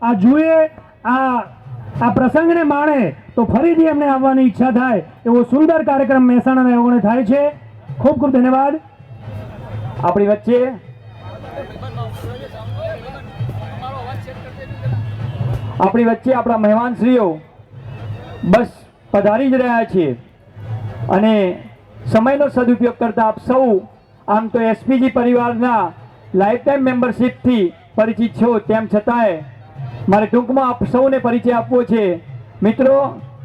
આ જુએ આ પ્રસંગને માણે તો ફરીથી એમને આવવાની ઈચ્છા થાય એવો સુંદર કાર્યક્રમ મહેસાણાના યોગણે થાય છે. ખૂબ ખૂબ ધન્યવાદ. આપણી વચ્ચે આપણા મહેમાનશ્રીઓ બસ પધારી જ રહ્યા છે અને સમયનો સદુપયોગ કરતા આપ સૌ આમ તો એસપીજી પરિવારના લાઈફ ટાઈમ મેમ્બરશીપથી પરિચિત છો, તેમ છતાંય મારે ટૂંકમાં આપ સૌને પરિચય આપવો છે. મિત્રો,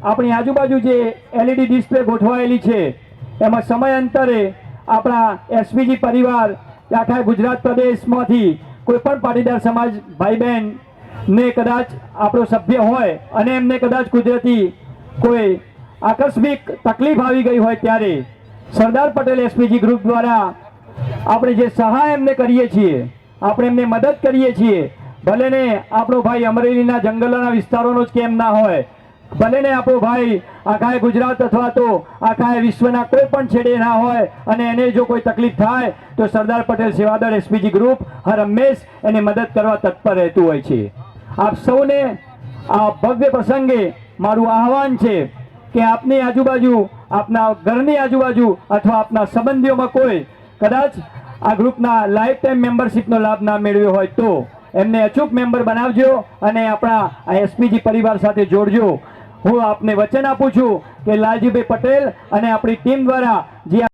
આપણી આજુબાજુ જે એલઈડી ડિસ્પ્લે ગોઠવાયેલી છે એમાં સમયાંતરે આપણા એસપીજી પરિવાર આખા ગુજરાત પ્રદેશમાંથી કોઈ પણ પાટીદાર સમાજ ભાઈ બહેન ને કદાચ આપણો સભ્ય હોય અને એમને કદાચ કુદરતી કોઈ આકસ્મિક તકલીફ આવી ગઈ હોય ત્યારે સરદાર પટેલ એસપીજી ગ્રુપ દ્વારા આપણે જે સહાય એમને કરીએ છીએ, આપણે એમને મદદ કરીએ છીએ, ભલે ને આપણો ભાઈ અમરેલીના જંગલોના વિસ્તારોનો જ કેમ ના હોય, ભલે ને આપણો ભાઈ આખા ગુજરાત અથવા તો આખા વિશ્વના કોઈ પણ છેડે ના હોય અને એને જો કોઈ તકલીફ થાય તો સરદાર પટેલ સેવાદળ એસપીજી ગ્રુપ હર હંમેશ એની મદદ કરવા તત્પર રહેતું હોય છે. આપ સૌને આ ભવ્ય પ્રસંગે મારું આહવાન છે કે આપની આજુબાજુ, આપના ઘરની આજુબાજુ અથવા આપના સંબંધીઓમાં કોઈ કદાચ આ ગ્રુપના લાઈફ ટાઈમ મેમ્બરશીપનો લાભ ના મેળવ્યો હોય તો એમને અચૂક મેમ્બર બનાવજો અને આપણા આ એસપીજી પરિવાર સાથે જોડજો. હું આપને વચન આપું છું કે લાલજીભાઈ પટેલ અને આપણી ટીમ દ્વારા જે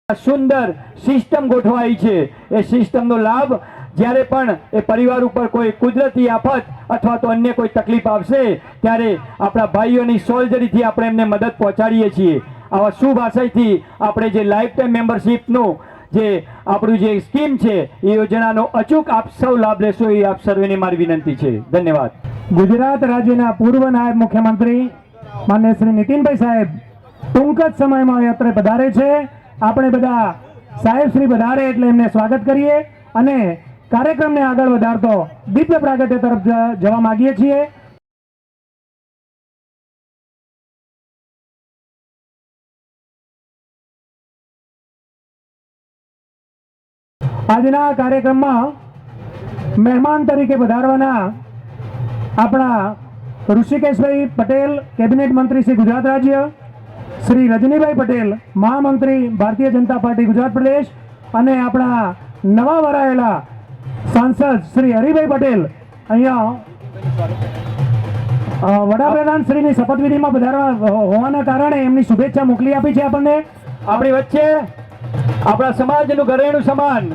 સુંદર સિસ્ટમ ગોઠવાઈ છે એ સિસ્ટમનો લાભ જ્યારે પણ એ પરિવાર ઉપર કોઈ કુદરતી આફત અથવા તો અન્ય કોઈ તકલીફ આવશે ત્યારે આપણા ભાઈઓની સોલ્જરીથી આપણે એમને મદદ પહોંચાડીએ છીએ. આવા શુભ આશયથી આપણે જે લાઈફ ટાઈમ મેમ્બરશીપનું જે આપણું જે સ્કીમ છે એ યોજનાનો અચૂક આપ સૌ લાભ લેશો એ આપ સર્વેને મારી વિનંતી છે. ધન્યવાદ. ગુજરાત રાજ્યના પૂર્વ નાયબ મુખ્યમંત્રી માન્ય શ્રી નીતિનભાઈ સાહેબ ટૂંક જ સમયમાં યાત્રે પધારે છે. આપણે બધા સાહેબ શ્રી પધારે એટલે એમને સ્વાગત કરીએ અને કાર્યક્રમને આગળ વધારતો દિવ્ય પ્રાગટ્ય તરફ જવા માંગીએ છીએ. આજના કાર્યક્રમમાં મહેમાન તરીકે પધારવાના આપણા ઋષિકેશભાઈ પટેલ, કેબિનેટ મંત્રી શ્રી ગુજરાત રાજ્ય, શ્રી રજનીભાઈ પટેલ, મહામંત્રી ભારતીય જનતા પાર્ટી ગુજરાત પ્રદેશ અને આપણા નવા વરાયેલા સાંસદ શ્રી હરિભાઈ પટેલ અહીંયા વડાપ્રધાન શ્રીની શપથવિધિમાં પધારવા હોવાના કારણે એમની શુભેચ્છા મોકલી આપી છે. આપણને આપણી વચ્ચે આપણા સમાજનું ઘરેણું સમાન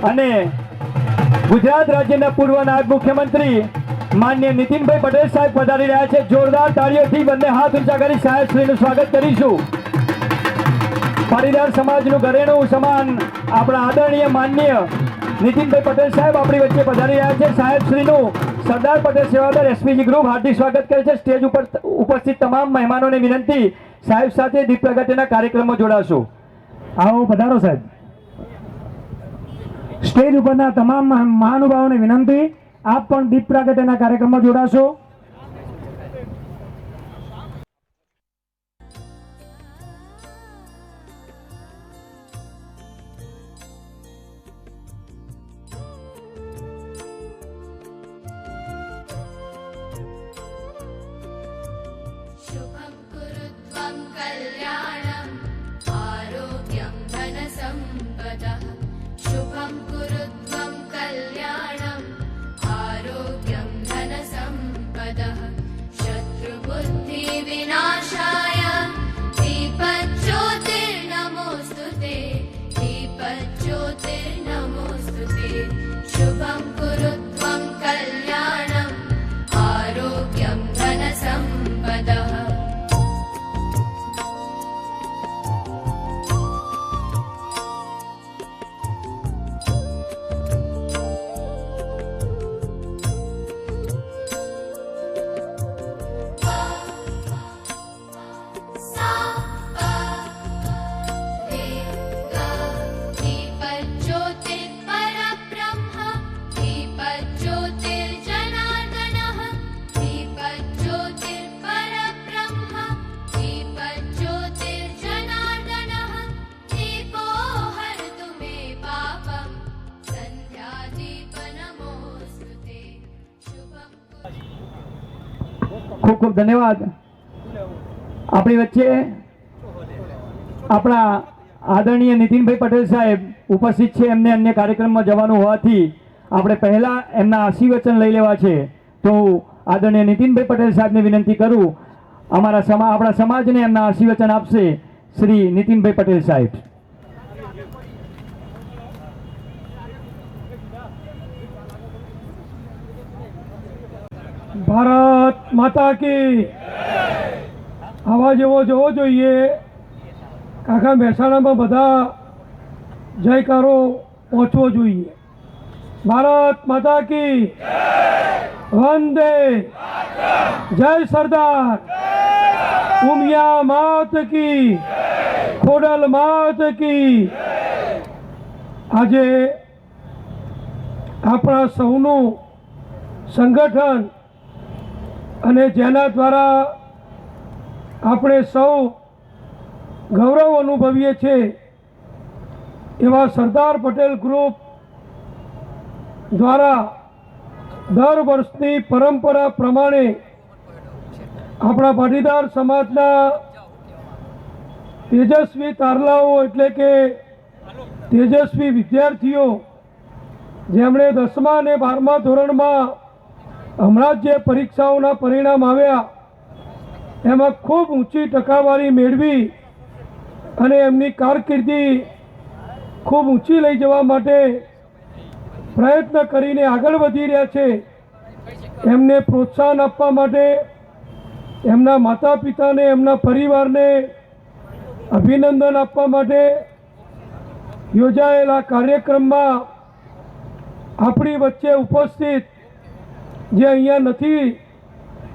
અને ગુજરાત રાજ્યના પૂર્વ નાયબ મુખ્યમંત્રી માન્ય નીતિનભાઈ પટેલ સાહેબ પધારી રહ્યા છે. જોરદાર તાળીઓથી બંને હાથ ઊંચા કરી સાહેબ શ્રીનું સ્વાગત કરીશું. પાટીદાર સમાજનું ઘરેણું સમાન આપણા આદરણીય માન્ય નીતિનભાઈ પટેલ સાહેબ આપણી વચ્ચે પધારી રહ્યા છે. સાહેબ શ્રીનું સરદાર પટેલ સેવાદળ એસપીજી ગ્રુપ હાર્દિક સ્વાગત કરે છે. સ્ટેજ ઉપર ઉપસ્થિત તમામ મહેમાનોને વિનંતી, સાહેબ સાથે દીપ પ્રગટ્યના કાર્યક્રમમાં જોડાશો. આવો પધારો સાહેબ. સ્ટેજ ઉપરના તમામ મહાનુભાવોને વિનંતી, આપ પણ દીપ પ્રાગટ્યના કાર્યક્રમમાં જોડાશો. शुभं कुरुत्वं कल्याणम् आरोग्यं धनसम्पदः. शुभं कुरुत्वं कल्याणम् आरोग्यं धनसम्पदः. ખૂબ ખૂબ ધન્યવાદ. આપણી વચ્ચે આપણા આદરણીય નીતિનભાઈ પટેલ સાહેબ ઉપસ્થિત છે. એમને અન્ય કાર્યક્રમમાં જવાનું હોવાથી આપણે પહેલાં એમના આશીર્વચન લઈ લેવા છે. તો આદરણીય નીતિનભાઈ પટેલ સાહેબને વિનંતી કરું, આપણા સમાજને એમના આશીર્વચન આપશે શ્રી નીતિનભાઈ પટેલ સાહેબ. ભારત માતા કી આવા જેવો જોવો જોઈએ. આખા મહેસાણામાં બધા જયકારો પહોંચવો જોઈએ. ભારત માતા કી વંદે જય સરદાર ઉમિયા માત કી ખોડલ માત કી. આજે આપણા સૌનું સંગઠન અને જેના દ્વારા આપણે સૌ ગૌરવ અનુભવીએ છીએ એવા સરદાર પટેલ ગ્રુપ દ્વારા દર વર્ષની પરંપરા પ્રમાણે આપણા પાટીદાર સમાજના તેજસ્વી તારલાઓ એટલે કે તેજસ્વી વિદ્યાર્થીઓ જેમણે 10મા અને 12મા ધોરણમાં હમણાં જ જે પરીક્ષાઓના પરિણામ આવ્યા એમાં ખૂબ ઊંચી ટકાવારી મેળવી અને એમની કારકિર્દી ખૂબ ઊંચી લઈ જવા માટે પ્રયત્ન કરીને આગળ વધી રહ્યા છે. એમને પ્રોત્સાહન આપવા માટે એમના માતા પિતાને એમના પરિવારને અભિનંદન આપવા માટે યોજાયેલા કાર્યક્રમમાં આપણી વચ્ચે ઉપસ્થિત જે અહીંયા નથી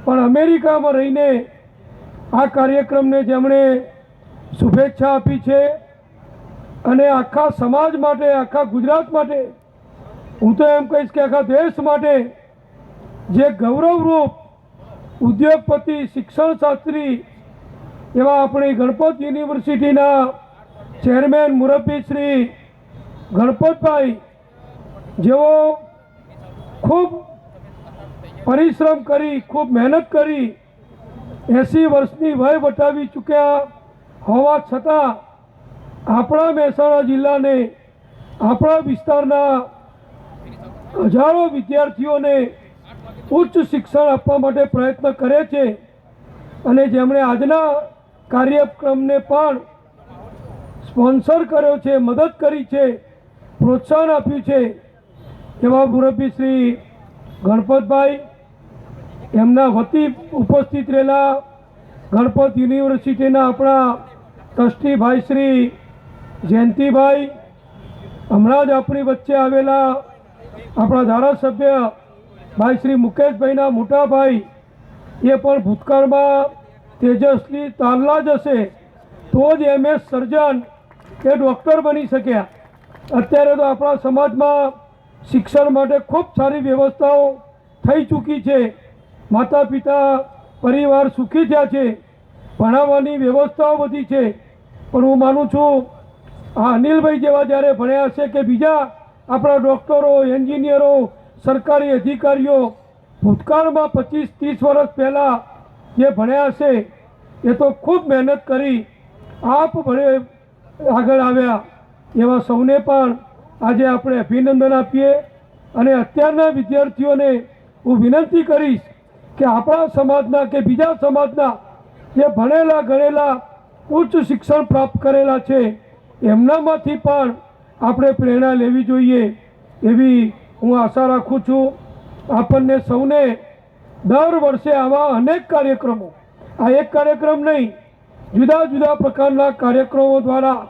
પણ અમેરિકામાં રહીને આ કાર્યક્રમને જેમણે શુભેચ્છા આપી છે અને આખા સમાજ માટે, આખા ગુજરાત માટે, હું તો એમ કહીશ કે આખા દેશ માટે જે ગૌરવરૂપ ઉદ્યોગપતિ, શિક્ષણ શાસ્ત્રી એવા આપણી ગણપત યુનિવર્સિટીના ચેરમેન મુરબ્બી શ્રી ગણપતભાઈ જેઓ ખૂબ પરિશ્રમ કરી, ખૂબ મહેનત કરી 80 વર્ષની વય વટાવી ચૂક્યા હોવા છતાં આપણા મહેસાણા જિલ્લાને, આપણા વિસ્તારના હજારો વિદ્યાર્થીઓને ઉચ્ચ શિક્ષણ આપવા માટે પ્રયત્ન કરે છે અને જેમણે આજના કાર્યક્રમને પણ સ્પોન્સર કર્યો છે, મદદ કરી છે, પ્રોત્સાહન આપ્યું છે એવા મુરબ્બી શ્રી ગણપતભાઈ, એમના વતી ઉપસ્થિત રહેલા ગણપત યુનિવર્સિટીના આપણા ટ્રસ્ટી ભાઈ શ્રી જયંતિભાઈ, હમણાં જ આપણી વચ્ચે આવેલા આપણા ધારાસભ્ય ભાઈ શ્રી મુકેશભાઈના મોટા ભાઈ, એ પણ ભૂતકાળમાં તેજસ્વી તારલા જ હશે તો જ MS સર્જન કે ડૉક્ટર બની શક્યા. અત્યારે તો આપણા સમાજમાં શિક્ષણ માટે ખૂબ સારી વ્યવસ્થાઓ થઈ ચૂકી છે. માતા પિતા પરિવાર સુખી થયા છે, ભણાવવાની વ્યવસ્થાઓ વધી છે. પણ હું માનું છું આ અનિલભાઈ જેવા જ્યારે ભણ્યા હશે કે બીજા આપણા ડૉક્ટરો, એન્જિનિયરો, સરકારી અધિકારીઓ ભૂતકાળમાં 25-30 વર્ષ પહેલાં જે ભણ્યા હશે એ તો ખૂબ મહેનત કરી આપ ભણે આગળ આવ્યા. એવા સૌને પણ આજે આપણે અભિનંદન આપીએ અને અત્યારના વિદ્યાર્થીઓને હું વિનંતી કરીશ કે આપણા સમાજના કે બીજા સમાજના જે ભણેલા ગણેલા ઉચ્ચ શિક્ષણ પ્રાપ્ત કરેલા છે એમનામાંથી પણ આપણે પ્રેરણા લેવી જોઈએ એવી હું આશા રાખું છું. આપણને સૌને દર વર્ષે આવા અનેક કાર્યક્રમો, આ એક કાર્યક્રમ નહીં, જુદા જુદા પ્રકારના કાર્યક્રમો દ્વારા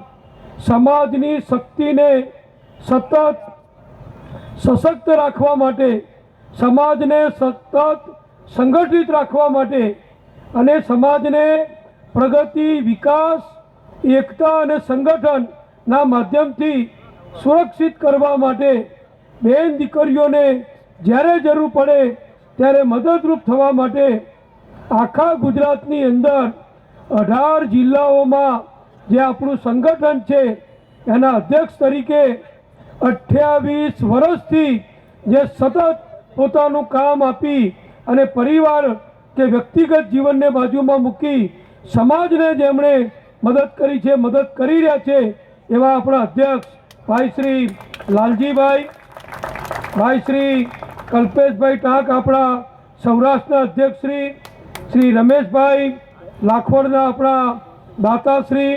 સમાજની શક્તિને સતત સશક્ત રાખવા માટે, સમાજને સતત સંગઠિત રાખવા માટે અને સમાજને પ્રગતિ, વિકાસ, એકતા અને સંગઠનના માધ્યમથી સુરક્ષિત કરવા માટે બેન દીકરીઓને જ્યારે જરૂર પડે ત્યારે મદદરૂપ થવા માટે આખા ગુજરાતની અંદર 18 જિલ્લાઓમાં જે આપણું સંગઠન છે એના અધ્યક્ષ તરીકે 28 વર્ષથી જે સતત પોતાનું કામ આપી અને પરિવાર કે વ્યક્તિગત જીવનને બાજુમાં મૂકી સમાજને જેમણે મદદ કરી છે, મદદ કરી રહ્યા છે એવા આપણા અધ્યક્ષ ભાઈ શ્રી લાલજીભાઈ, ભાઈ શ્રી કલ્પેશભાઈ ટાંક, આપણા સૌરાષ્ટ્રના અધ્યક્ષ શ્રી રમેશભાઈ લાખવડના આપણા દાતાશ્રી,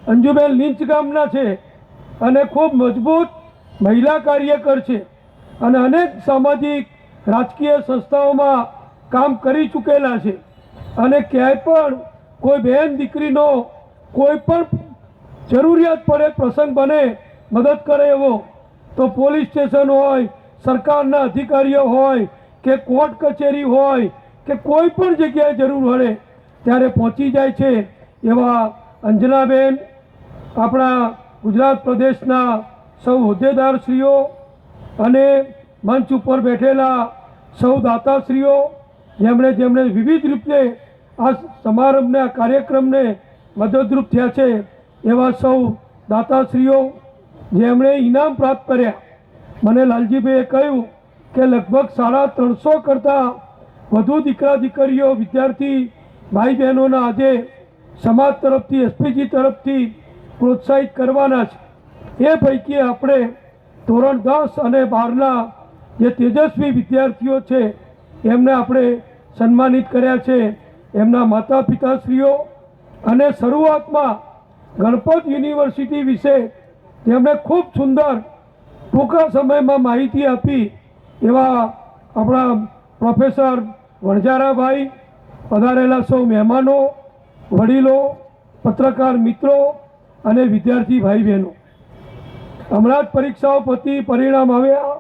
અંજુબેન લીંચ ગામના છે અને ખૂબ મજબૂત મહિલા કાર્યકર છે અને અનેક સામાજિક રાજકીય સંસ્થાઓમાં કામ કરી ચૂકેલા છે અને ક્યાંય પણ કોઈ બહેન દીકરીનો કોઈ પણ જરૂરિયાત પડે, પ્રસંગ બને, મદદ કરે એવો તો પોલીસ સ્ટેશન હોય, સરકારના અધિકારીઓ હોય કે કોર્ટ કચેરી હોય કે કોઈ પણ જગ્યાએ જરૂર પડે ત્યારે પહોંચી જાય છે એવા અંજનાબેન, આપણા ગુજરાત પ્રદેશના સૌ હોદ્દેદારશ્રીઓ અને મંચ ઉપર બેઠેલા સૌ દાતાશ્રીઓ જેમણે વિવિધ રીતે આ સમારંભને, આ કાર્યક્રમને મદદરૂપ થયા છે એવા સૌ દાતાશ્રીઓ જેમણે ઇનામ પ્રાપ્ત કર્યા. મને લાલજીભાઈએ કહ્યું કે લગભગ 350 કરતાં વધુ દીકરા દીકરીઓ, વિદ્યાર્થી ભાઈ બહેનોના આજે સમાજ તરફથી, એસપીજી તરફથી પ્રોત્સાહિત કરવાના છે. એ પૈકી આપણે ધોરણ 10 અને 12ના જે તેજસ્વી વિદ્યાર્થીઓ છે એમને આપણે સન્માનિત કર્યા છે, એમના માતા પિતાશ્રીઓ. અને શરૂઆતમાં ગણપત યુનિવર્સિટી વિશે જેમણે ખૂબ સુંદર ટૂંકા સમયમાં માહિતી આપી એવા આપણા પ્રોફેસર વણજારાભાઈ, પધારેલા સૌ મહેમાનો, વડીલો, પત્રકાર મિત્રો અને વિદ્યાર્થી ભાઈ બહેનો, હમણાં જ પરીક્ષાઓ પતી, પરિણામ આવ્યા,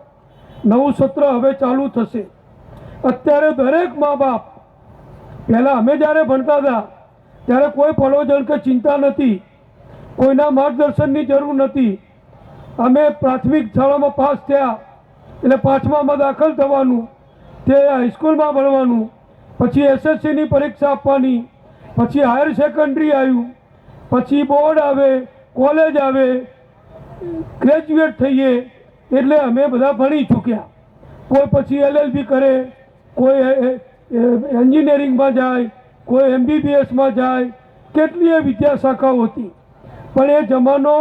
નવું સત્ર હવે ચાલુ થશે. અત્યારે દરેક મા બાપ, પહેલાં અમે જ્યારે ભણતા હતા ત્યારે કોઈ પડોજણ કે ચિંતા નથી, કોઈના માર્ગદર્શનની જરૂર નથી. અમે પ્રાથમિક શાળામાં પાસ થયા એટલે 5મામાં દાખલ થવાનું, તે હાઈસ્કૂલમાં ભણવાનું, પછી એસએસસીની પરીક્ષા આપવાની, પછી હાયર સેકન્ડરી આવ્યું, પછી બોર્ડ આવે, કોલેજ આવે, ગ્રેજ્યુએટ થઈએ એટલે અમે બધા ભણી ચૂક્યા. કોઈ પછી LLB કરે, કોઈ એન્જિનિયરિંગમાં જાય, કોઈ MBBSમાં જાય, કેટલીય વિદ્યા શાખાઓ હતી. પણ એ જમાનો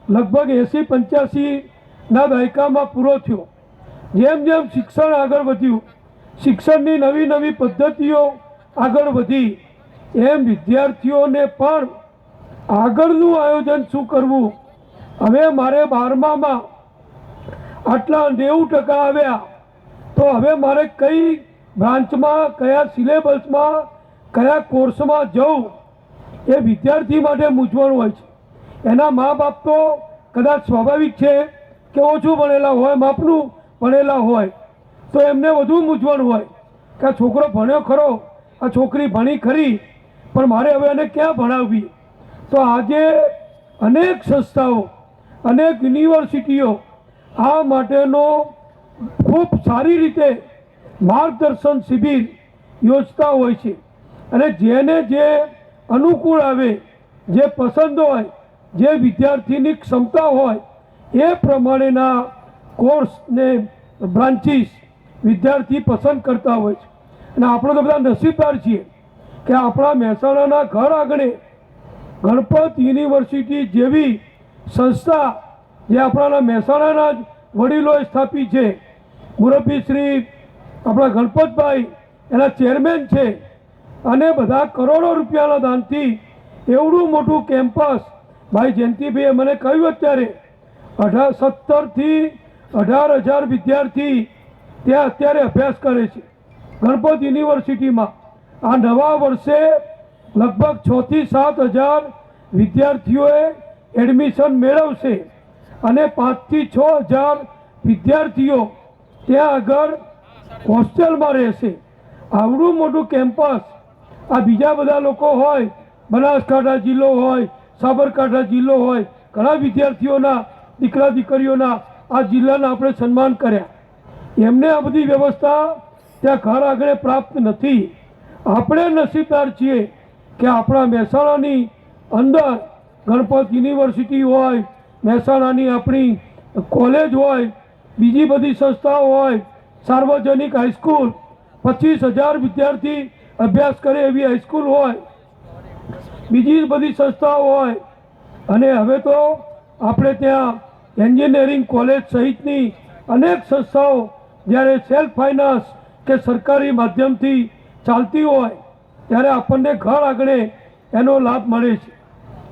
લગભગ 80-85ના દાયકામાં પૂરો થયો. જેમ જેમ શિક્ષણ આગળ વધ્યું, શિક્ષણની નવી નવી પદ્ધતિઓ આગળ વધી, એમ વિદ્યાર્થીઓને પણ આગળનું આયોજન શું કરવું. હવે મારે 12મામાં આટલા 90% આવ્યા તો હવે મારે કઈ બ્રાન્ચમાં, કયા સિલેબસમાં, કયા કોર્સમાં જવું, એ વિદ્યાર્થી માટે મૂંઝવણ હોય છે. એના મા બાપ તો કદાચ સ્વાભાવિક છે કે ઓછું ભણેલા હોય, માપનું ભણેલા હોય, તો એમને વધુ મૂંઝવણ હોય કે આ છોકરો ભણ્યો ખરો, આ છોકરી ભણી ખરી, પણ મારે હવે એને ક્યાં ભણાવવી. તો આજે અનેક સંસ્થાઓ, અનેક યુનિવર્સિટીઓ આ માટેનો ખૂબ સારી રીતે માર્ગદર્શન શિબિર યોજતા હોય છે અને જેને જે અનુકૂળ આવે, જે પસંદ હોય, જે વિદ્યાર્થીની ક્ષમતા હોય એ પ્રમાણેના કોર્સને બ્રાન્ચીસ વિદ્યાર્થી પસંદ કરતા હોય છે. અને આપણે તો બધા નસીબદાર છીએ કે આપણા મહેસાણાના ઘર આગળ ગણપત યુનિવર્સિટી જેવી સંસ્થા જે આપણા મહેસાણાના જ વડીલોએ સ્થાપી છે. મુરબ્બી શ્રી આપણા ગણપતભાઈ એના ચેરમેન છે અને બધા કરોડો રૂપિયાના દાનથી એવડું મોટું કેમ્પસ ભાઈ જયંતિભાઈએ મને કહ્યું, અત્યારે 17થી 18,000 વિદ્યાર્થી ત્યાં અત્યારે અભ્યાસ કરે છે ગણપત યુનિવર્સિટીમાં. આ નવા વર્ષે લગભગ 6 થી 7 હજાર વિદ્યાર્થીઓએ એડમિશન મેળવશે અને 5 થી 6 હજાર વિદ્યાર્થીઓ ત્યાં આગળ હોસ્ટેલમાં રહેશે. આવડું મોટું કેમ્પસ આ બીજા બધા લોકો હોય, બનાસકાંઠા જિલ્લો હોય, સાબરકાંઠા જિલ્લો હોય, ઘણા વિદ્યાર્થીઓના દીકરા દીકરીઓના આ જિલ્લાના આપણે સન્માન કર્યા. એમને આ બધી વ્યવસ્થા ત્યાં ઘર આગળ પ્રાપ્ત નથી. આપણે નસીબદાર છીએ કે આપણા મહેસાણાની અંદર ગણપત યુનિવર્સિટી હોય, મહેસાણાની આપણી કોલેજ હોય, બીજી બધી સંસ્થાઓ હોય, સાર્વજનિક હાઈસ્કૂલ, 25,000 વિદ્યાર્થી અભ્યાસ કરે એવી હાઈસ્કૂલ હોય, બીજી બધી સંસ્થાઓ હોય, અને હવે તો આપણે ત્યાં એન્જિનિયરિંગ કોલેજ સહિતની અનેક સંસ્થાઓ જ્યારે સેલ્ફ ફાઇનાન્સ કે સરકારી માધ્યમથી ચાલતી હોય ત્યારે આપણને ઘર આગળ એનો લાભ મળે છે.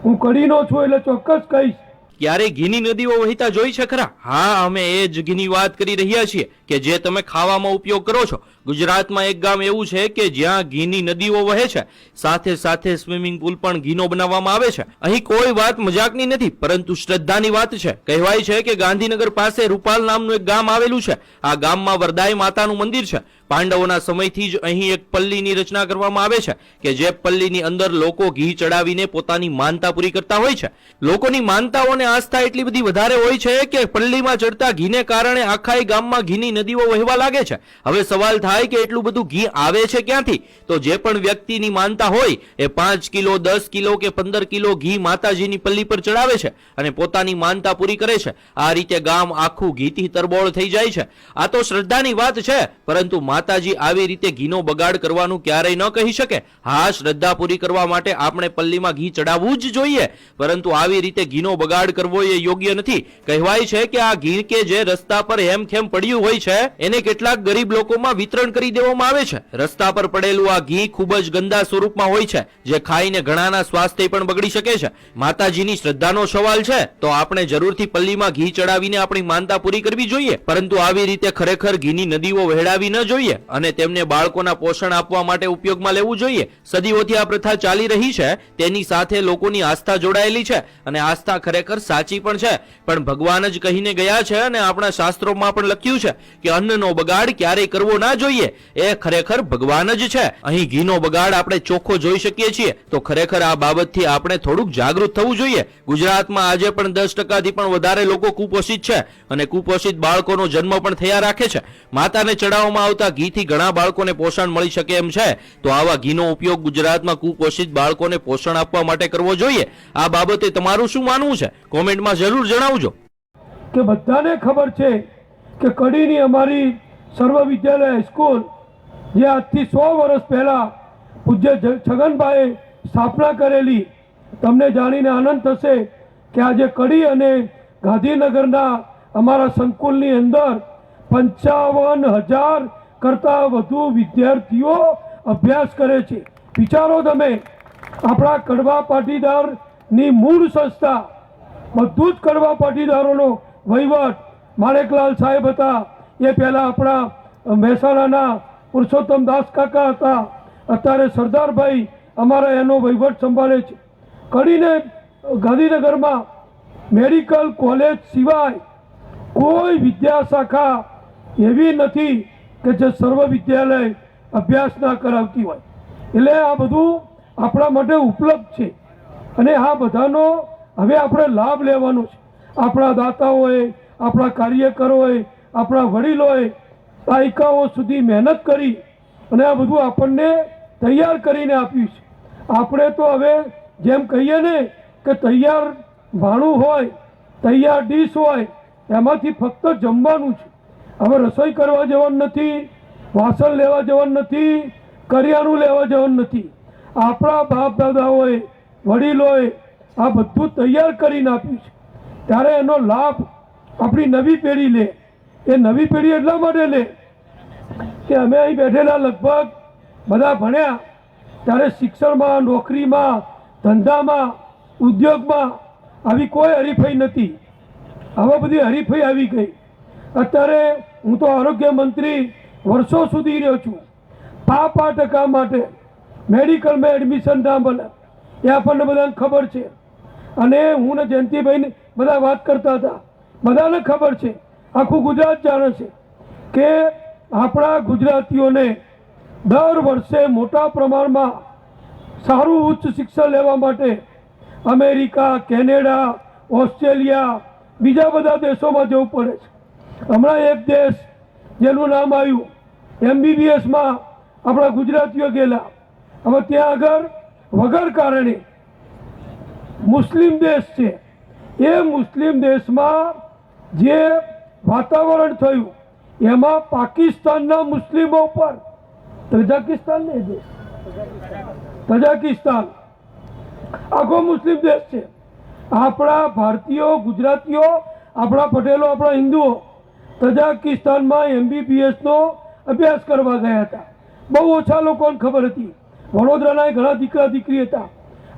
હું કડીનો છું એટલે ચોક્કસ કહીશ. ક્યારે ઘીની નદીઓ વહેતા જોઈ છે ખરા? હા, અમે એ જ ઘીની વાત કરી રહ્યા છીએ કે જે તમે ખાવામાં ઉપયોગ કરો છો. ગુજરાતમાં એક ગામ એવું છે કે જ્યાં ઘીની નદીઓ વહે છે, સાથે સાથે સ્વિમિંગ પુલ પણ ઘીનો બનાવવામાં આવે છે. અહીં કોઈ વાત મજાકની નથી, પરંતુ શ્રદ્ધાની વાત છે. કહેવાય છે કે ગાંધીનગર પાસે રૂપાલ નામનું એક ગામ આવેલું છે. આ ગામમાં વરદાઈ માતાનું મંદિર છે. પાંડવોના સમયથી જ અહીં એક પલ્લીની રચના કરવામાં આવે છે કે જે પલ્લીની અંદર લોકો ઘી ચડાવીને પોતાની માનતા પૂરી કરતા હોય છે. લોકોની માનતાઓને આસ્થા એટલી બધી વધારે હોય છે કે પલ્લીમાં ચડતા ઘીને કારણે આખા ગામમાં ઘીની નદીઓ વહેવા લાગે છે. હવે સવાલ થાય કે એટલું બધું ઘી આવે છે ક્યાંથી? તો જે પણ વ્યક્તિની માનતા હોય એ 5 કિલો, 10 કિલો કે 15 કિલો ઘી માતાજીની પલ્લી પર ચડાવે છે અને પોતાની માનતા પૂરી કરે છે. આ રીતે ગામ આખું ઘીથી તરબોળ થઈ જાય છે. આ તો શ્રદ્ધાની વાત છે, પરંતુ માતાજી આવી રીતે ઘીનો બગાડ કરવાનું ક્યારેય ન કહી શકે. હા, શ્રદ્ધા પૂરી કરવા માટે આપણે પલ્લીમાં ઘી ચડાવવું જ જોઈએ, પરંતુ આવી રીતે ઘીનો બગાડ કરવો એ યોગ્ય નથી. કહેવાય છે કે આ ઘી કે જે રસ્તા પર હેમખેમ પડ્યું હોય છે એને કેટલાક ગરીબ લોકોમાં વિતરણ કરી દેવામાં આવે છે. રસ્તા પર પડેલું આ ઘી ખૂબ જ ગંદા સ્વરૂપમાં હોય છે, જે ખાઈને ઘણાના સ્વાસ્થ્ય પણ બગડી શકે છે. માતાજીની શ્રદ્ધાનો સવાલ છે તો આપણે જરૂરથી પલ્લીમાં ઘી ચડાવીને આપણી માનતા પૂરી કરવી જોઈએ, પરંતુ આવી રીતે ખરેખર ઘીની નદીઓ વહેડાવી ન જોઈએ અને તેમને બાળકોના પોષણ આપવા માટે ઉપયોગમાં લેવું જોઈએ. સદીઓથી આ પ્રથા ચાલી રહી છે, તેની સાથે લોકોની આસ્થા જોડાયેલી છે અને આસ્થા ખરેખર સાચી પણ છે. પણ ભગવાન જ કહીને ગયા છે અને આપણા શાસ્ત્રોમાં પણ લખ્યું છે કે અન્નનો બગાડ ક્યારેય કરવો ના જોઈએ. એ ખરેખર ભગવાન જ છે. અહીં ઘીનો બગાડ આપણે ચોખ્ખો જોઈ શકીએ છીએ, તો ખરેખર આ બાબતથી આપણે થોડુંક જાગૃત થવું જોઈએ. ગુજરાતમાં આજે પણ 10% થી પણ વધારે લોકો કુપોષિત છે અને કુપોષિત બાળકોનો જન્મ પણ થયા રાખે છે. માતાને ચડાવવામાં આવતા ઘીથી ઘણા બાળકોને પોષણ મળી શકે એમ છે, તો આવા ઘીનો ઉપયોગ ગુજરાતમાં કુપોષિત બાળકોને પોષણ આપવા માટે કરવો જોઈએ. આ બાબતે તમારું શું માનવું છે? કોમેન્ટમાં જરૂર જણાવજો. કે બધાને ખબર છે કે કડીની અમારી સર્વ વિદ્યાલય હાઈસ્કૂલ જે આજથી 100 વર્ષ પહેલાં પૂજ્ય છગનભાઈએ સ્થાપના કરેલી, તમને જાણીને આનંદ થશે કે આજે કડી અને ગાંધીનગરના અમારા સંકુલની અંદર 55,000 કરતાં વધુ વિદ્યાર્થીઓ અભ્યાસ કરે છે. વિચારો તમે, આપણા કડવા પાટીદારની મૂળ સંસ્થા, બધું જ કડવા પાટીદારોનો વહીવટ માણેકલાલ સાહેબ હતા, એ પહેલાં આપણા મહેસાણાના પુરુષોત્તમ દાસ કાકા હતા, અત્યારે સરદારભાઈ અમારા એનો વહીવટ સંભાળે છે. કડીને ગાંધીનગરમાં મેડિકલ કોલેજ સિવાય કોઈ વિદ્યા શાખા એવી નથી કે જે સર્વ વિદ્યાલય અભ્યાસ ના કરાવતી હોય. એટલે આ બધું આપણા માટે ઉપલબ્ધ છે અને આ બધાનો હવે આપણે લાભ લેવાનો છે. આપણા દાતાઓએ, આપણા કાર્યકરોએ, આપણા વડીલોએ દાયકાઓ સુધી મહેનત કરી અને આ બધું આપણને તૈયાર કરીને આપ્યું છે. આપણે તો હવે જેમ કહીએ ને કે તૈયાર ભાણું હોય, તૈયાર ડીશ હોય, એમાંથી ફક્ત જમવાનું છે. હવે રસોઈ કરવા જવાનું નથી, વાસણ લેવા જવાનું નથી, કરિયાણું લેવા જવાનું નથી. આપણા બાપ દાદાઓએ, વડીલોએ આ બધું તૈયાર કરીને આપ્યું છે. ત્યારે એનો લાભ આપણી નવી પેઢી લે. એ નવી પેઢી એટલા માટે લે કે અમે અહીં બેઠેલા લગભગ બધા ભણ્યા ત્યારે શિક્ષણમાં, નોકરીમાં, ધંધામાં, ઉદ્યોગમાં આવી કોઈ હરીફાઈ નથી. હવે બધી હરીફાઈ આવી ગઈ. અત્યારે હું તો આરોગ્ય મંત્રી વર્ષો સુધી રહ્યો છું. 5% માટે મેડિકલમાં એડમિશન ના મળે એ આપણને બધાને ખબર છે. અને હું ને જયંતિભાઈને બધા વાત કરતા હતા, બધાને ખબર છે, આખું ગુજરાત જાણે છે કે આપણા ગુજરાતીઓને દર વર્ષે મોટા પ્રમાણમાં સારું ઉચ્ચ શિક્ષણ લેવા માટે અમેરિકા, કેનેડા, ઓસ્ટ્રેલિયા, બીજા બધા દેશોમાં જવું પડે છે. હમણાં એક દેશ જેનું નામ આવ્યું MBBSમાં આપણા ગુજરાતીઓ ગયેલા. હવે ત્યાં આગળ વગર કારણે મુસ્લિમ દેશ છે, એ મુસ્લિમ દેશમાં જે વાતાવરણ થયું એમાં પાકિસ્તાનના મુસ્લિમો પર તજાકિસ્તાન ને દેશ, તજાકિસ્તાન આખો મુસ્લિમ દેશ છે. આપણા ભારતીયો, ગુજરાતીઓ, આપણા પટેલો, આપણા હિન્દુઓ તજાકિસ્તાનમાં MBBS નો અભ્યાસ કરવા ગયા હતા. બહુ ઓછા લોકોને ખબર હતી. વડોદરાના ઘણા દીકરા દીકરી હતા.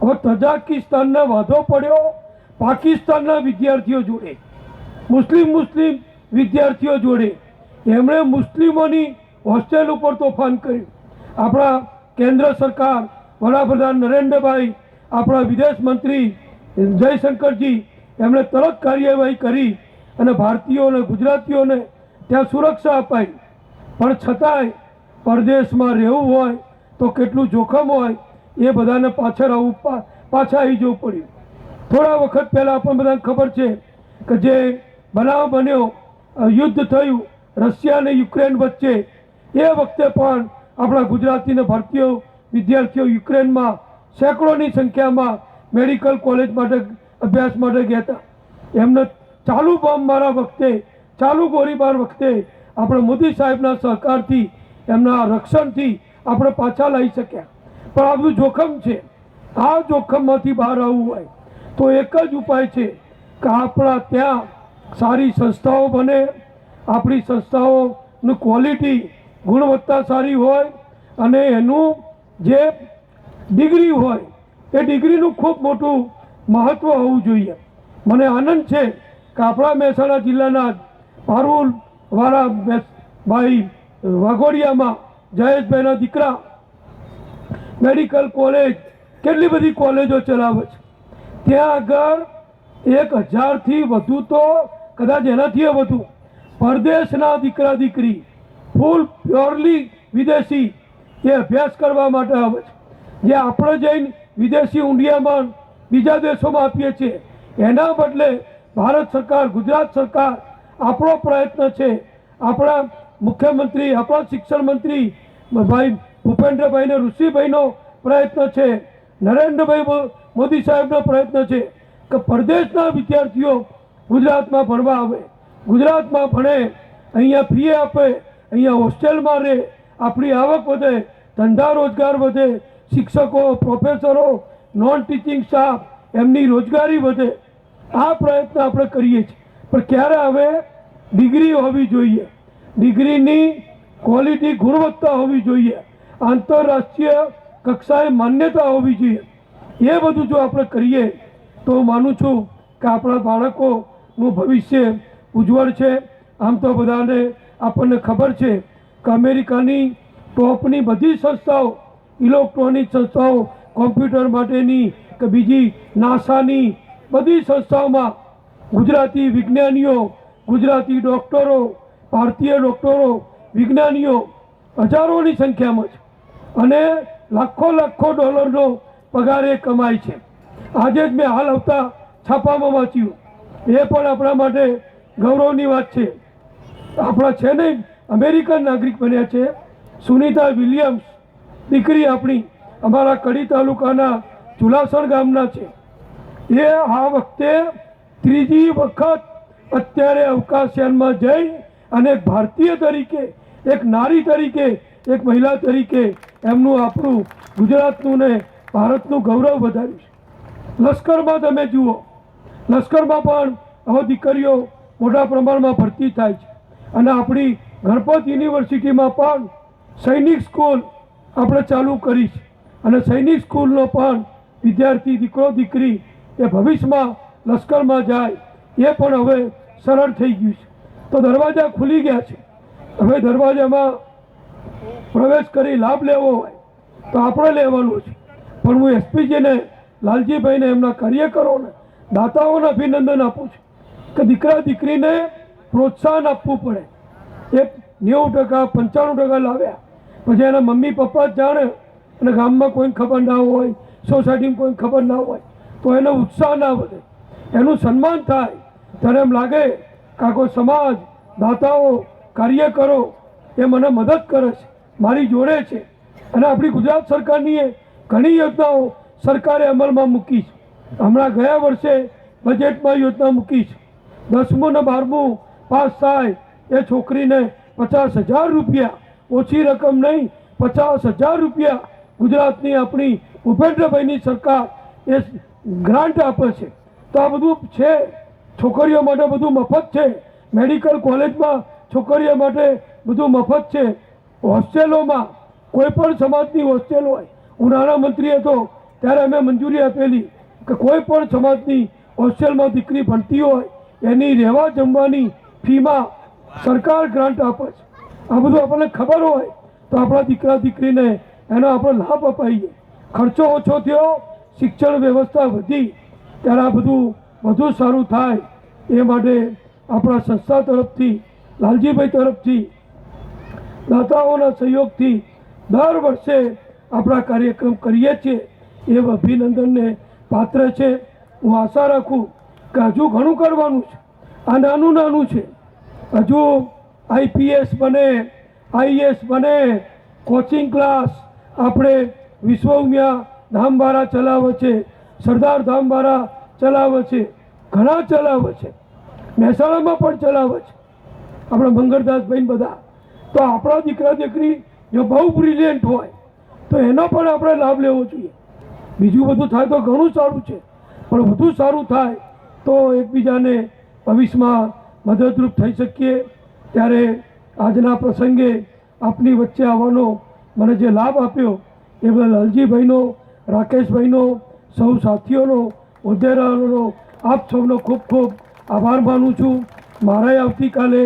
હવે તજાકિસ્તાનને વાંધો પડ્યો પાકિસ્તાનના વિદ્યાર્થીઓ જોડે, મુસ્લિમ વિદ્યાર્થીઓ જોડે. એમણે મુસ્લિમોની હોસ્ટેલ ઉપર તોફાન કર્યું. આપણા કેન્દ્ર સરકાર, વડાપ્રધાન નરેન્દ્રભાઈ, આપણા વિદેશ મંત્રી જયશંકરજી, એમણે તરત કાર્યવાહી કરી અને ભારતીયોને, ગુજરાતીઓને ત્યાં સુરક્ષા અપાઈ. પણ છતાંય પરદેશમાં રહેવું હોય તો કેટલું જોખમ હોય એ બધાને પાછા આવી જવું પડ્યું. થોડા વખત પહેલાં આપણને બધાને ખબર છે કે જે બનાવ બન્યો, યુદ્ધ થયું રશિયા અને યુક્રેન વચ્ચે, એ વખતે પણ આપણા ગુજરાતી અને ભારતીય વિદ્યાર્થીઓ યુક્રેનમાં સેંકડોની સંખ્યામાં મેડિકલ કોલેજ માટે અભ્યાસ માટે ગયા હતા. એમને ચાલુ બોમ્બમારા વખતે, ચાલુ ગોળીબાર વખતે આપણે મોદી સાહેબના સહકારથી, એમના રક્ષણથી આપણે પાછા લાવી શક્યા. પણ આ બધું જોખમ છે. આ જોખમમાંથી બહાર આવવું હોય તો એક જ ઉપાય છે કે આપણા ત્યાં સારી સંસ્થાઓ બને, આપણી સંસ્થાઓની ક્વોલિટી, ગુણવત્તા સારી હોય અને એનું જે ડિગ્રી હોય એ ડિગ્રીનું ખૂબ મોટું મહત્ત્વ હોવું જોઈએ. મને આનંદ છે કે આપણા મહેસાણા જિલ્લાના પારુલવાળા ભાઈ વાઘોડિયામાં જયેશભાઈના દીકરા મેડિકલ કોલેજ, કેટલી બધી કોલેજો ચલાવે છે. ત્યાં આગળ 1000થી વધુ, તો કદાચ એનાથી વધુ પરદેશના દીકરા દીકરી, ફૂલ પ્યોરલી વિદેશી, એ અભ્યાસ કરવા માટે આવે છે. જે આપણે જઈને વિદેશી ઊંડિયામાં બીજા દેશોમાં આપીએ છીએ, એના બદલે ભારત સરકાર, ગુજરાત સરકાર, આપણો પ્રયત્ન છે, આપણા મુખ્યમંત્રી, આપણા શિક્ષણ મંત્રી ભાઈ ભૂપેન્દ્રભાઈ ને ઋષિભાઈનો પ્રયત્ન છે, નરેન્દ્રભાઈ મોદી સાહેબનો પ્રયત્ન છે કે પરદેશના વિદ્યાર્થીઓ ગુજરાતમાં ભણવા આવે, ગુજરાતમાં ભણે, અહીંયા ફી આપે, અહીંયા હોસ્ટેલમાં રહે, આપણી આવક વધે, ધંધા રોજગાર વધે, શિક્ષકો, પ્રોફેસરો, નોન ટીચિંગ સ્ટાફ, એમની રોજગારી વધે. આ પ્રયત્ન આપણે કરીએ છીએ. પણ ક્યારે હવે ડિગ્રી હોવી જોઈએ, ડિગ્રીની ક્વોલિટી, ગુણવત્તા હોવી જોઈએ, આંતરરાષ્ટ્રીય કક્ષાએ માન્યતા હોવી જોઈએ. એ બધું જો આપણે કરીએ તો માનું છું કે આપણા બાળકોનું ભવિષ્ય ઉજ્જવળ છે. આમ તો બધાને આપણને ખબર છે કે અમેરિકાની ટોપની બધી સંસ્થાઓ, ઇલેક્ટ્રોનિક સંસ્થાઓ, કોમ્પ્યુટર માટેની કે બીજી નાસાની બધી સંસ્થાઓમાં ગુજરાતી વિજ્ઞાનીઓ, ગુજરાતી ડૉક્ટરો, ભારતીય ડૉક્ટરો, વિજ્ઞાનીઓ હજારોની સંખ્યામાં છે અને લાખો ડોલરનો પગાર એ કમાય છે. આજે જ મેં હાલ આવતા છાપામાં વાંચ્યું, એ પણ આપણા માટે ગૌરવની વાત છે. આપણા છે ને અમેરિકન નાગરિક બન્યા છે. સુનિતા વિલિયમ્સ, દીકરી આપણી, અમારા કડી તાલુકાના ચુલાસણ ગામના છે. એ આ વખતે ત્રીજી વખત અત્યારે અવકાશયાનમાં જઈ અને એક ભારતીય તરીકે, એક નારી તરીકે, એક મહિલા તરીકે એમનું, આપણું ગુજરાતનું ને ભારતનું ગૌરવ વધાર્યું છે. લશ્કરમાં તમે જુઓ, લશ્કરમાં પણ હવે દીકરીઓ મોટા પ્રમાણમાં ભરતી થાય છે અને આપણી ગણપત યુનિવર્સિટીમાં પણ સૈનિક સ્કૂલ આપણે ચાલુ કરી છે અને સૈનિક સ્કૂલનો પણ વિદ્યાર્થી દીકરો દીકરી એ ભવિષ્યમાં લશ્કરમાં જાય એ પણ હવે સરળ થઈ ગયું છે. તો દરવાજા ખુલી ગયા છે. હવે દરવાજામાં પ્રવેશ કરી લાભ લેવો હોય તો આપણે લેવાનો છે. પણ હું એસપીજીને, લાલજીભાઈને, એમના કાર્યકરોને, દાતાઓને અભિનંદન આપું છું કે દીકરા દીકરીને પ્રોત્સાહન આપવું પડે. એ 90%, 95% લાવ્યા પછી એના મમ્મી પપ્પા જ જાણે અને ગામમાં કોઈને ખબર ના હોય, સોસાયટીમાં કોઈને ખબર ના હોય તો એનો ઉત્સાહ ના વધે, એનું સન્માન થાય. ત્યારે એમ લાગે કે આખો સમાજ, દાતાઓ, કાર્યકરો એ મને મદદ કરે છે, મારી જોડે છે. અને આપણી ગુજરાત સરકારની ઘણી યોજનાઓ સરકારે અમલમાં મૂકી છે. હમણાં ગયા વર્ષે બજેટમાં યોજના મૂકી છે. 10મું ને 12મું પાસ થાય એ છોકરીને 50,000 રૂપિયા, ઓછી રકમ નહીં, 50,000 રૂપિયા ગુજરાતની આપણી ભૂપેન્દ્રભાઈની સરકાર એ ગ્રાન્ટ આપે છે. તો આ બધું છે, છોકરીઓ માટે બધું મફત છે. મેડિકલ કોલેજમાં છોકરીઓ માટે બધું મફત છે. હોસ્ટેલોમાં કોઈ પણ સમાજની હોસ્ટેલ હોય, હું નાના મંત્રી હતો ત્યારે અમે મંજૂરી આપેલી કે કોઈ પણ સમાજની હોસ્ટેલમાં દીકરી ભણતી હોય એની રહેવા જમવાની ફીમાં સરકાર ગ્રાન્ટ આપે છે. આ બધું આપણને ખબર હોય તો આપણા દીકરા દીકરીને એનો આપણે લાભ અપાઈએ. ખર્ચો ઓછો થયો, શિક્ષણ વ્યવસ્થા વધી, ત્યારે આ બધું વધુ સારું થાય એ માટે આપણા સંસ્થા તરફથી, લાલજીભાઈ તરફથી, દાતાઓના સહયોગથી દર વર્ષે આપણા કાર્યક્રમ કરીએ છીએ. એ અભિનંદનને પાત્ર છે. હું આશા રાખું કે હજુ ઘણું કરવાનું છે. આ નાનું નાનું છે. હજુ IPS બને, IAS બને, કોચિંગ ક્લાસ આપણે વિશ્વઉમિયા ધામબારા ચલાવે છે, સરદાર ધામબારા ચલાવે છે, ઘણા ચલાવે છે, મહેસાણામાં પણ ચલાવે છે આપણા મંગળદાસભાઈ બધા. તો આપણા દીકરા દીકરી જો બહુ બ્રિલિયન્ટ હોય તો એનો પણ આપણે લાભ લેવો જોઈએ. બીજું બધું થાય તો ઘણું સારું છે, પણ વધુ સારું થાય તો એકબીજાને ભવિષ્યમાં મદદરૂપ થઈ શકીએ. ત્યારે આજના પ્રસંગે આપની વચ્ચે આવવાનો મને જે લાભ આપ્યો એ બદલ લાલજીભાઈનો, રાકેશભાઈનો, સૌ સાથીઓનો, હોદ્દેદારોનો આપ સૌનો ખૂબ ખૂબ આભાર માનું છું. મારે આવતીકાલે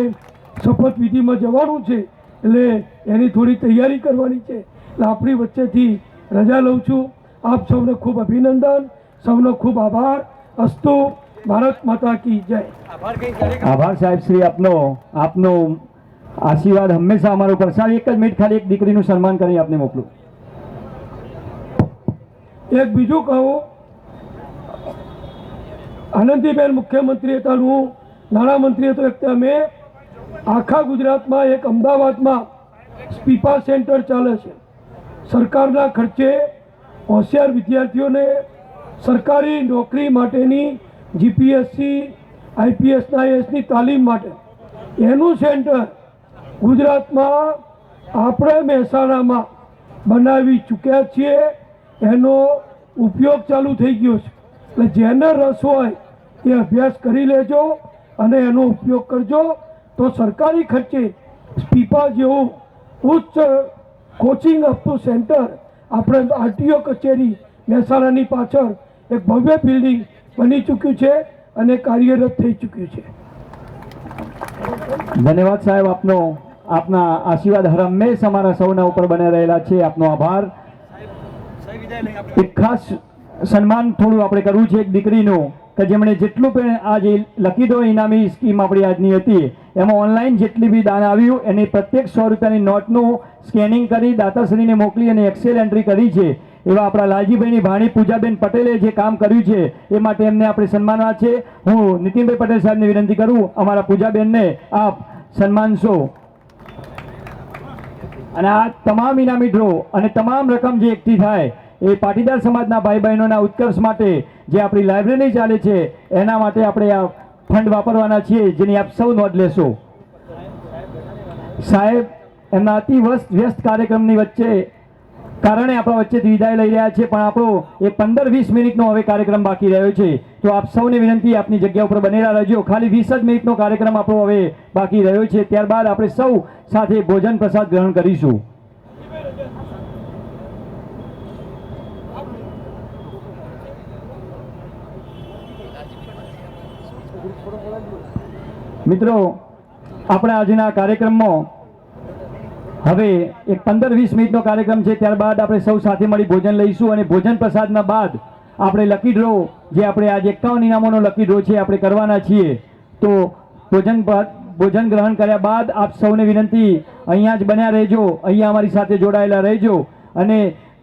શપથવિધિમાં જવાનું છે એટલે એની થોડી તૈયારી કરવાની છે, એટલે આપણી વચ્ચેથી રજા લઉં છું. આપ સૌને ખૂબ અભિનંદન, સૌનો ખૂબ આભાર. અસ્તુ. ભારત માતા કી જય. આભાર સાહેબ શ્રી આપનો. આપનો આશીર્વાદ હંમેશા અમારો પર. સાહેબ એક જ મિનિટ ખાલી એક દીકરીનું સન્માન કરી આપને મોકલું. એક બીજું કહું, આનંદીબેન મુખ્યમંત્રી હતા, હું નાણામંત્રી હતો, એક અમે આખા ગુજરાતમાં એક અમદાવાદમાં સ્પીપા સેન્ટર ચાલે છે. સરકારના ખર્ચે હોશિયાર વિદ્યાર્થીઓને સરકારી નોકરી માટેની GPSC, IPS, IASની તાલીમ માટે એનું સેન્ટર ગુજરાતમાં આપણે મહેસાણામાં બનાવી ચૂક્યા છીએ. એનો ઉપયોગ ચાલુ થઈ ગયો છે. એટલે જેને રસ હોય એ અભ્યાસ કરી લેજો અને એનો ઉપયોગ કરજો. તો સરકારી ખર્ચે સ્પીપા જેવું ઉચ્ચ કોચિંગ આપતું સેન્ટર આપણે RTO કચેરી મહેસાણાની પાછળ એક ભવ્ય બિલ્ડિંગ બની ચૂક્યું છે અને કાર્યરત થઈ ચૂક્યું છે. ધન્યવાદ સાહેબ આપનો. આપના આશીર્વાદ હંમેશ અમારા સૌના ઉપર બન્યા રહેલા છે. આપનો આભાર. એક ખાસ સન્માન થોડું આપણે કરવું છે એક દીકરીનું કે જેમણે જેટલું પણ આ જે લકી ડ્રો ઇનામી સ્કીમ આપણી આજની હતી એમાં ઓનલાઈન જેટલી બી દાન આવ્યું એની પ્રત્યેક 100 રૂપિયાની નોટનું સ્કેનિંગ કરી દાતાશ્રીને મોકલી અને એક્સેલ એન્ટ્રી કરી છે. એવા આપણા લાલજીભાઈની ભાણી પૂજાબેન પટેલે જે કામ કર્યું છે એ માટે એમને આપણે સન્માનવા છે. હું નીતિનભાઈ પટેલ સાહેબને વિનંતી કરું અમારા પૂજાબેનને આપ સન્માનશો. અને આ તમામ ઇનામી ડ્રો અને તમામ રકમ જે એકઠી થાય એ પાટીદાર સમાજના ભાઈ બહેનોના ઉત્કર્ષ માટે જે આપણી લાઇબ્રેરી ચાલે છે એના માટે આપણે આ ફંડ વાપરવાના છીએ, જેની આપ સૌ નોંધ લેશો. સાહેબ એમના અતિ વ્યસ્ત કાર્યક્રમની વચ્ચે કારણે આપણા વચ્ચેથી વિદાય લઈ રહ્યા છે, પણ આપણો એક 15-20 મિનિટનો હવે કાર્યક્રમ બાકી રહ્યો છે. તો આપ સૌને વિનંતી આપની જગ્યા ઉપર બનેલા રહેજો. ખાલી 20 જ મિનિટનો કાર્યક્રમ આપણો હવે બાકી રહ્યો છે. ત્યારબાદ આપણે સૌ સાથે ભોજન પ્રસાદ ગ્રહણ કરીશું. મિત્રો આપણે આજના કાર્યક્રમમાં હવે એક 15-20 મિનિટનો કાર્યક્રમ છે. ત્યારબાદ આપણે સૌ સાથે મળી ભોજન લઈશું અને ભોજન પ્રસાદના બાદ આપણે લકી ડ્રો જે આપણે આજે 51 ઇનામોનો લકી ડ્રો છે આપણે કરવાના છીએ. તો ભોજન ગ્રહણ કર્યા બાદ આપ સૌને વિનંતી અહીંયા જ બન્યા રહેજો, અહીંયા અમારી સાથે જોડાયેલા રહેજો. અને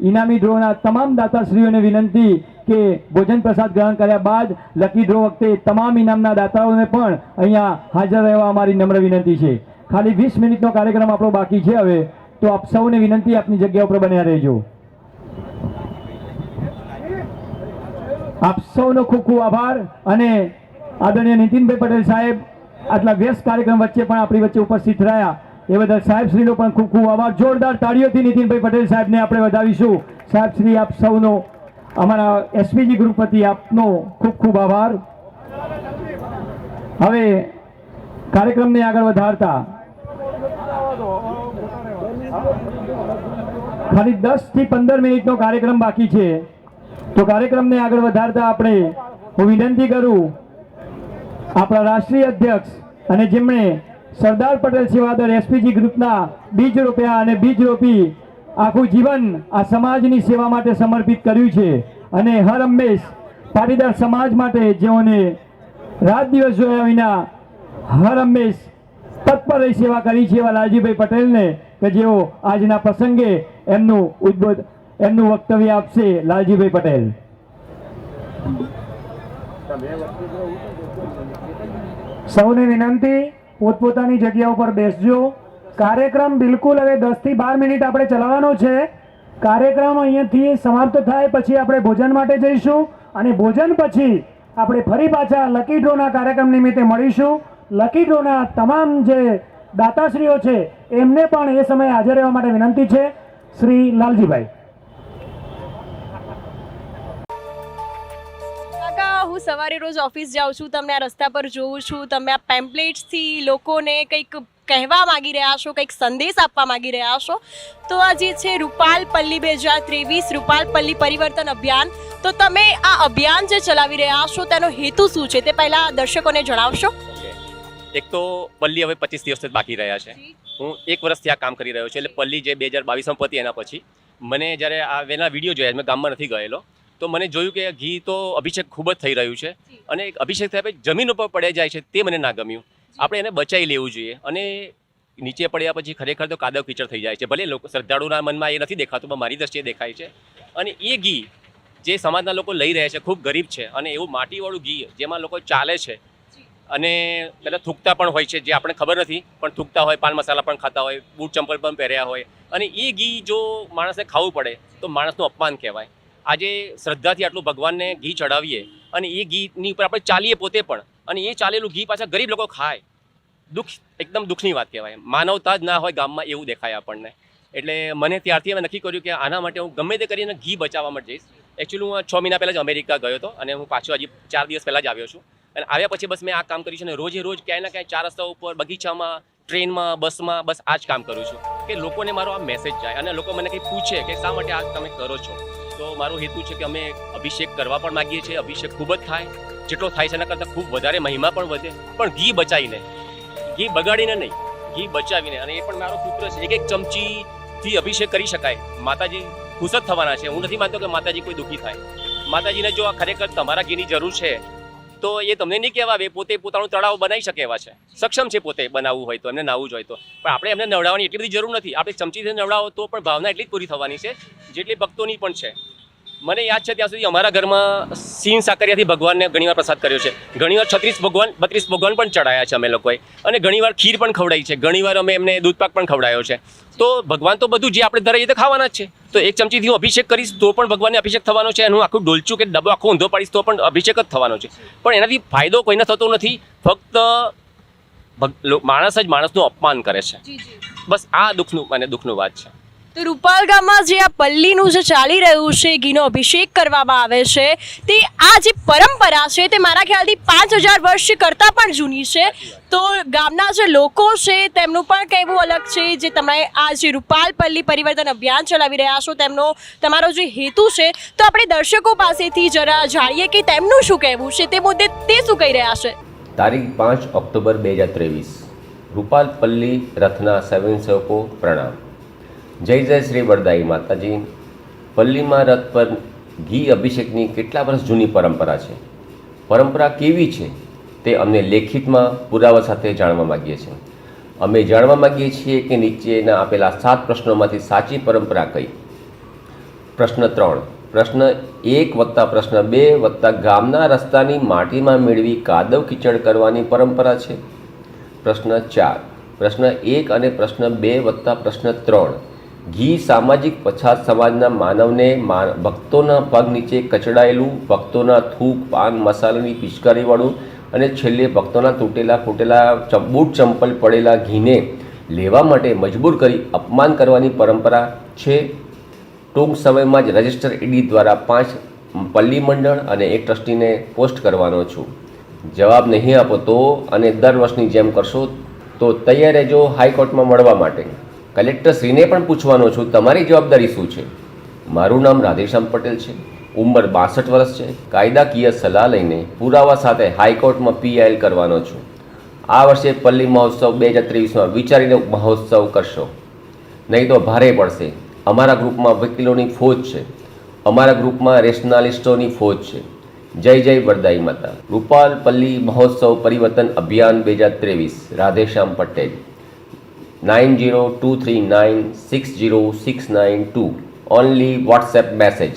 ઇનામી ડ્રોના તમામ દાતાશ્રીઓને વિનંતી કે ભોજન પ્રસાદ ગ્રહણ કર્યા બાદ લકી ડ્રો વખતે તમામ ઇનામના દાતાઓને પણ અહીંયા હાજર રહેવા અમારી નમ્ર વિનંતી છે. ખાલી 20 મિનિટનો કાર્યક્રમ આપણો બાકી છે હવે, તો આપ સૌને વિનંતી આપની જગ્યા ઉપર બન્યા રહેજો. આપ સૌનો ખૂબ ખૂબ આભાર. અને આદરણીય નીતિનભાઈ પટેલ સાહેબ આટલા વ્યસ્ત કાર્યક્રમ વચ્ચે પણ આપણી વચ્ચે ઉપસ્થિત રહ્યા એ બદલ સાહેબશ્રીનો પણ ખૂબ ખૂબ આભાર. જોરદાર તાળીઓથી નીતિનભાઈ પટેલ સાહેબને આપણે વધાવીશું. સાહેબશ્રી, આપ સૌનો અમારા એસપીજી ગ્રુપ વતી આપનો ખૂબ ખૂબ આભાર. હવે કાર્યક્રમને આગળ વધારતા ખાલી 10 થી 15 મિનિટનો કાર્યક્રમ બાકી છે, તો કાર્યક્રમને આગળ વધારતા આપણે હું વિનંતી કરું આપણા રાષ્ટ્રીય અધ્યક્ષ અને જેમણે સરદાર પટેલ સેવાદળ એસપીજી ગ્રુપના બીજ રોપ્યા અને બીજ રોપી આખું જીવન આ સમાજની સેવા માટે સમર્પિત કર્યું છે અને હર હંમેશ પાટીદાર સમાજ માટે જેઓને રાત દિવસ જોયા વિના હર હંમેશ તત્પર રહી સેવા કરી છે એવા લાલજીભાઈ પટેલને કે જેઓ આજના પ્રસંગે એમનું વક્તવ્ય આપશે. લાલજીભાઈ પટેલ. સૌને વિનંતી, પોતપોતાની જગ્યા ઉપર બેસજો. કાર્યક્રમ બિલકુલ હવે 10 થી 12 મિનિટ આપણે ચલાવવાનો છે. કાર્યક્રમ અહીંયાથી સમાપ્ત થાય પછી આપણે ભોજન માટે જઈશું અને ભોજન પછી આપણે ફરી પાછા લકી ડ્રોના કાર્યક્રમ નિમિત્તે મળીશું. લકી ડ્રોના તમામ જે દાતાશ્રીઓ છે એમને પણ એ સમયે હાજર રહેવા માટે વિનંતી છે. શ્રી લાલજીભાઈ. કાકા, હું સવારે રોજ ઓફિસ જાઉં છું, તમને આ રસ્તા પર જોઉં છું, તમે આ પેમ્પલેટ્સથી લોકોને કંઈક કહેવા માંગી રહ્યા છો, કંઈક સંદેશ આપવા માંગી રહ્યા છો. તો આ જે છે રૂપાલ પલ્લી 2023 રૂપાલ પલ્લી પરિવર્તન અભિયાન, તો તમે આ અભિયાન જે ચલાવી રહ્યા છો તેનો હેતુ શું છે તે પહેલાં દર્શકોને જણાવશો. એક તો પલ્લી હવે 25 દિવસથી બાકી રહ્યા છે. હું 1 વર્ષથી આ કામ કરી રહ્યો છું. એટલે પલ્લી જે 2022માં પતી એના પછી મને જ્યારે આ વેના વિડીયો જોયા, મેં ગામમાં નથી ગયેલો, તો મને જોયું કે ઘી તો અભિષેક ખૂબ જ થઈ રહ્યું છે અને એક અભિષેક થયા પછી જમીન ઉપર પડ્યા જાય છે, તે મને ના ગમ્યું. આપણે એને બચાવી લેવું જોઈએ અને નીચે પડ્યા પછી ખરેખર તો કાદવ કીચડ થઈ જાય છે. ભલે લોકો શ્રદ્ધાળુના મનમાં એ નથી દેખાતું, પણ મારી દ્રષ્ટિએ દેખાય છે. અને એ ઘી જે સમાજના લોકો લઈ રહ્યા છે ખૂબ ગરીબ છે અને એવું માટીવાળું ઘી જેમાં લોકો ચાલે છે અને પહેલાં થૂકતા પણ હોય છે, જે આપણે ખબર નથી પણ થૂકતા હોય, પાન મસાલા પણ ખાતા હોય, બૂટ ચંપલ પણ પહેર્યા હોય, અને એ ઘી જો માણસને ખાવું પડે તો માણસનું અપમાન કહેવાય. આજે શ્રદ્ધાથી આટલું ભગવાનને ઘી ચડાવીએ અને એ ઘીની ઉપર આપણે ચાલીએ પોતે પણ, અને એ ચાલેલું ઘી પાછા ગરીબ લોકો ખાય, એકદમ દુઃખની વાત કહેવાય. માનવતા જ ના હોય ગામમાં એવું દેખાય આપણને. એટલે મને ત્યારથી અમે નક્કી કર્યું કે આના માટે હું ગમે તે કરીને ઘી બચાવવા માટે જઈશ. એકચ્યુઅલી હું 6 મહિના પહેલાં જ અમેરિકા ગયો હતો અને હું પાછો હજી 4 દિવસ પહેલાં જ આવ્યો છું. અને આવ્યા પછી બસ મેં આ કામ કર્યું છે અને રોજે રોજ ક્યાંય ના ક્યાંય 4 રસ્તા ઉપર, બગીચામાં, ટ્રેનમાં, બસમાં બસ આ જ કામ કરું છું કે લોકોને મારો આ મેસેજ જાય અને લોકો મને કંઈ પૂછે કે શા માટે આ તમે કરો છો. તો મારો હેતુ છે કે અમે અભિષેક કરવા પણ માગીએ છીએ. અભિષેક ખૂબ જ થાય, જેટલો થાય છે એના કરતાં ખૂબ વધારે મહિમા પણ વધે, પણ ઘી બચાવીને, ઘી બગાડીને નહીં, ઘી બચાવીને. અને એ પણ મારો સૂત્ર છે, એક ચમચીથી અભિષેક કરી શકાય. માતાજી ખુશ જ થવાના છે. હું નથી માનતો કે માતાજી કોઈ દુઃખી થાય. માતાજીને જો આ ખરેખર તમારા ઘીની જરૂર છે તો એ તમને નહીં કહેવાય, પોતે પોતાનું તળાવ બનાવી શકે એવા છે, સક્ષમ છે પોતે બનાવવું હોય તો, એમને નાહવું જ હોય તો. પણ આપણે એમને નવડાવવાની એટલી બધી જરૂર નથી. આપણે ચમચીથી નવડાવો તો પણ ભાવના એટલી જ પૂરી થવાની છે જેટલી ભક્તોની પણ છે. મને યાદ છે ત્યાં સુધી અમારા ઘરમાં સિંહ સાકરિયાથી ભગવાનને ઘણીવાર પ્રસાદ કર્યો છે, ઘણીવાર 32 ભગવાન પણ ચડાયા છે અમે લોકોએ, અને ઘણીવાર ખીર પણ ખવડાવી છે, ઘણીવાર અમે એમને દૂધપાક પણ ખવડાવ્યો છે. તો ભગવાન તો બધું જે આપણે ધરાઈએ તો ખાવાના જ છે. તો એક ચમચીથી હું અભિષેક કરીશ તો પણ ભગવાનને અભિષેક થવાનો છે, અને હું આખું ડોલચું કે ડબ્બો આખો ઊંધો પાડીશ તો પણ અભિષેક જ થવાનો છે. પણ એનાથી ફાયદો કોઈને થતો નથી, ફક્ત માણસ જ માણસનું અપમાન કરે છે. બસ આ દુઃખનું વાત છે. તો રૂપાલ ગામમાં જે આ પલ્લીનું જે ચાલી રહ્યું છે, ઘીનો અભિષેક કરવામાં આવે છે, તે આ જે પરંપરા છે તે મારા ખ્યાલથી 5000 વર્ષ કરતાં પણ જૂની છે. તો ગામના જે લોકો છે તેમનું પણ કહેવું અલગ છે. જે તમે આ જે રૂપાલ પલ્લી પરિવર્તન અભિયાન ચલાવી રહ્યા છો તમારો જે હેતુ છે, તો આપણે દર્શકો પાસેથી જરા જાણીએ કે તેમનું શું કહેવું છે તે મુદ્દે, તે શું કહી રહ્યા છે. તારીખ 5 ઓક્ટોબર 2023 રૂપાલ પલ્લી રથના સ્વયંસેવકો પ્રણામ. જય જય શ્રી વરદાઈ માતાજી. પલ્લીમાં રથ પર ઘી અભિષેકની કેટલા વર્ષ જૂની પરંપરા છે. પરંપરા કેવી છે તે અમને લેખિતમાં પુરાવા સાથે જાણવા માગીએ છીએ. અમે જાણવા માગીએ છીએ કે નીચેના આપેલા 7 પ્રશ્નોમાંથી સાચી પરંપરા કઈ. પ્રશ્ન 3, પ્રશ્ન 1 વત્તા પ્રશ્ન 2 વત્તા ગામના રસ્તાની માટીમાં મેળવી કાદવ કીચડ કરવાની પરંપરા છે. પ્રશ્ન 4, પ્રશ્ન 1 અને પ્રશ્ન 2 વત્તા પ્રશ્ન 3, ઘી સામાજિક પછાત સમાજના માનવને ભક્તોના પગ નીચે કચડાયેલું, ભક્તોના થૂક, પાન મસાલાની પિચકારીવાળું અને છેલ્લે ભક્તોના તૂટેલા ફૂટેલા બૂટ ચંપલ પડેલા ઘીને લેવા માટે મજબૂર કરી અપમાન કરવાની પરંપરા છે. ટૂંક સમયમાં જ રજિસ્ટર ઈડી દ્વારા 5 પલ્લી મંડળ અને 1 ટ્રસ્ટીને પોસ્ટ કરવાનો છું. જવાબ નહીં આપો તો અને દર વર્ષની જેમ કરશો તો તૈયાર રહેજો હાઈકોર્ટમાં મળવા માટે. કલેક્ટરશ્રીને પણ પૂછવાનો છું, તમારી જવાબદારી શું છે? મારું નામ રાધેશ્યામ પટેલ છે, ઉંમર 62 વર્ષ છે. કાયદાકીય સલાહ લઈને પુરાવા સાથે હાઈકોર્ટમાં પીઆઈએલ કરવાનો છું. આ વર્ષે પલ્લી મહોત્સવ 2023માં વિચારીને મહોત્સવ કરશો, નહીં તો ભારે પડશે. અમારા ગ્રુપમાં વકીલોની ફોજ છે, અમારા ગ્રુપમાં રેશનાલિસ્ટોની ફોજ છે. જય જય વરદાઈ માતા. રૂપાલ પલ્લી મહોત્સવ પરિવર્તન અભિયાન 2023, Radheshyam Patel, 9023960692, only WhatsApp message.